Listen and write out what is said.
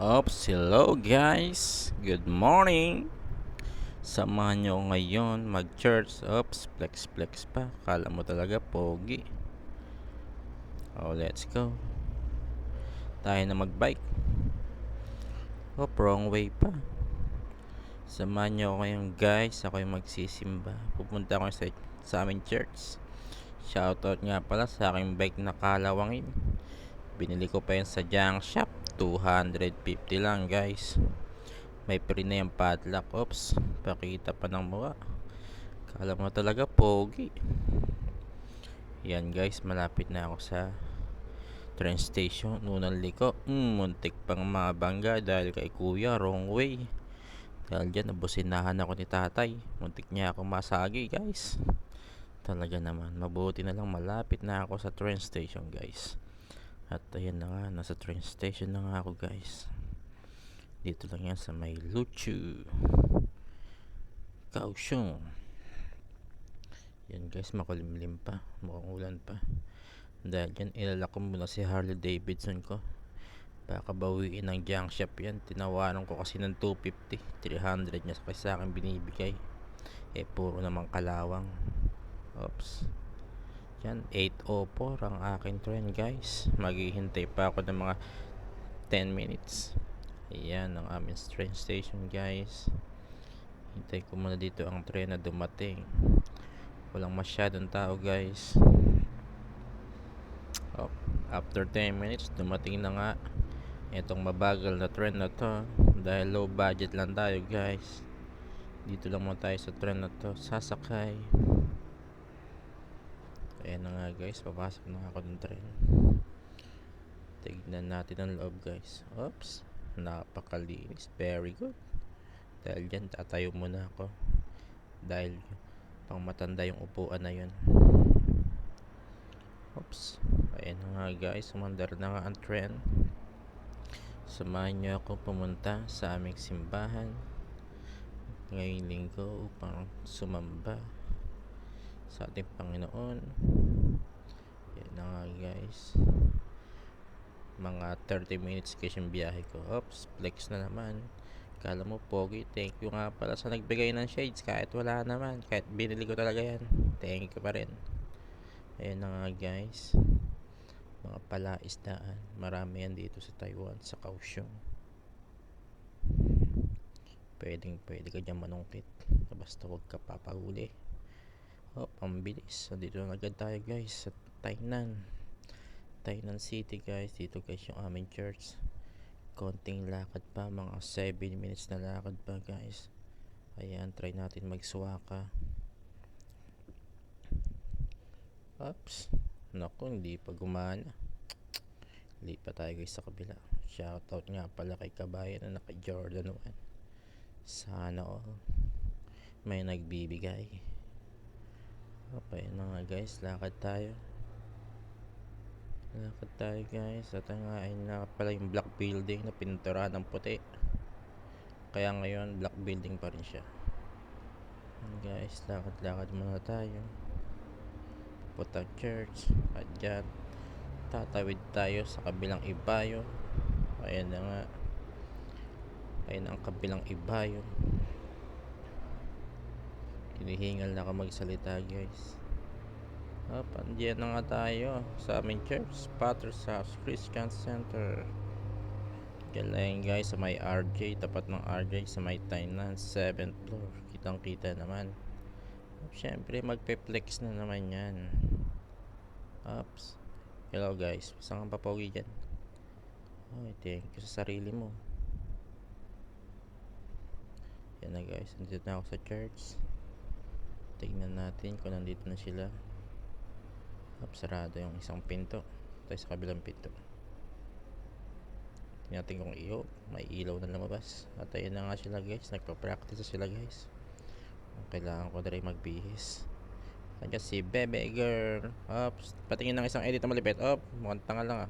Oops, hello guys. Good morning. Samahan nyo ako ngayon mag-church. Oops, flex flex pa. Kala mo talaga pogi. Oh, let's go. Tayo na mag-bike. Oh, wrong way pa. Samahan nyo ako ngayon guys. Ako yung magsisimba. Pupunta ako sa aming church. Shoutout nga pala sa aking bike na kalawangin. Binili ko pa yun sa junk shop. 250 lang guys. May free na yung padlock. Oops, pakita pa ng mukha. Kala mo talaga pogi. Yan guys, malapit na ako sa train station. Unang liko, muntik pang mabangga dahil kay kuya, wrong way. Dahil dyan, nabusinahan ako ni tatay. Muntik niya ako masagi guys. Talaga naman, mabuti na lang malapit na ako sa train station guys. At ayan na nga, nasa train station na nga ako guys. Dito lang yan sa may Luchu, Kaohsiung. Yan guys, makulimlim pa, mukhang ulan pa. Dahil dyan, ilalak ko muna si Harley Davidson ko. Baka bawiin ng junk shop yan. Tinawaran ko kasi ng 250, 300 niya sa akin binibigay. Puro namang kalawang. Oops. Yan, 8:04 ang aking train guys. Maghihintay pa ako ng mga 10 minutes. Ayan ang aming train station guys. Hintay ko muna dito ang train na dumating. Walang masyadong tao guys. After 10 minutes dumating na nga itong mabagal na train na to. Dahil low budget lang tayo guys. Dito lang muna tayo sa train na to sasakay. Ayan na nga guys, papasok na ako ng train. Tignan natin ang loob guys. Oops, napakalinis, very good. Dahil dyan tatayo muna ako. Dahil pang matanda yung upuan na yun. Oops, ayan na nga guys, umandar na nga ang train. Samahan nyo ako pumunta sa aming simbahan ngayong linggo upang sumamba sa ating Panginoon. Yan na nga guys, mga 30 minutes kasi yung biyahe ko. Oops, flex na naman. Kala mo pogi. Thank you nga pala sa nagbigay ng shades kahit wala naman, kahit binili ko talaga yan. Thank you pa rin. Ayan na nga guys, mga palaisdaan, marami yan dito sa Taiwan, sa Kaohsiung. Pwede ka dyan manungkit, basta huwag ka papahuli. Pambilis. So dito na agad tayo guys sa Tainan City guys. Dito guys yung aming church. Konting lakad pa, mga 7 minutes na lakad pa guys. Ayan, try natin magsuwaka. Oops, naku, hindi pa gumana. Lipat tayo guys sa kabila. Shoutout nga pala kay kabayan na naka Jordan 1. Sana all may nagbibigay. Okay na nga guys, lakad tayo guys. At nga ay na pala yung black building na pininturahan ng puti. Kaya ngayon black building pa rin siya guys. Lakad muna tayo pupunta church. At dyan tatawid tayo sa kabilang ibayo. Ayan na nga, ayan ang kabilang ibayo. Hinihingal na ako magsalita guys. Andiyan na nga tayo sa aming church, Potter's House Christian Center. Diyan lang guys sa may RJ, tapat ng RJ sa may Tainan 7th floor. Kitang kita naman. Siyempre magpe-flex na naman yan. Oops, hello guys, isang papogi dyan. Thank you sa sarili mo. Yan na guys, nandito na ako sa church. Tignan natin kung nandito na sila. Sarado yung isang pinto. Tayo sa kabilang pinto. Tignan natin kung may ilaw na lumabas. At ayun na nga sila guys, nagpa-practice sila guys. Kailangan ko na rin magbihis. Kaya si Bebe Girl. Patingin ng isang edit na malipit. Mukhang tanga lang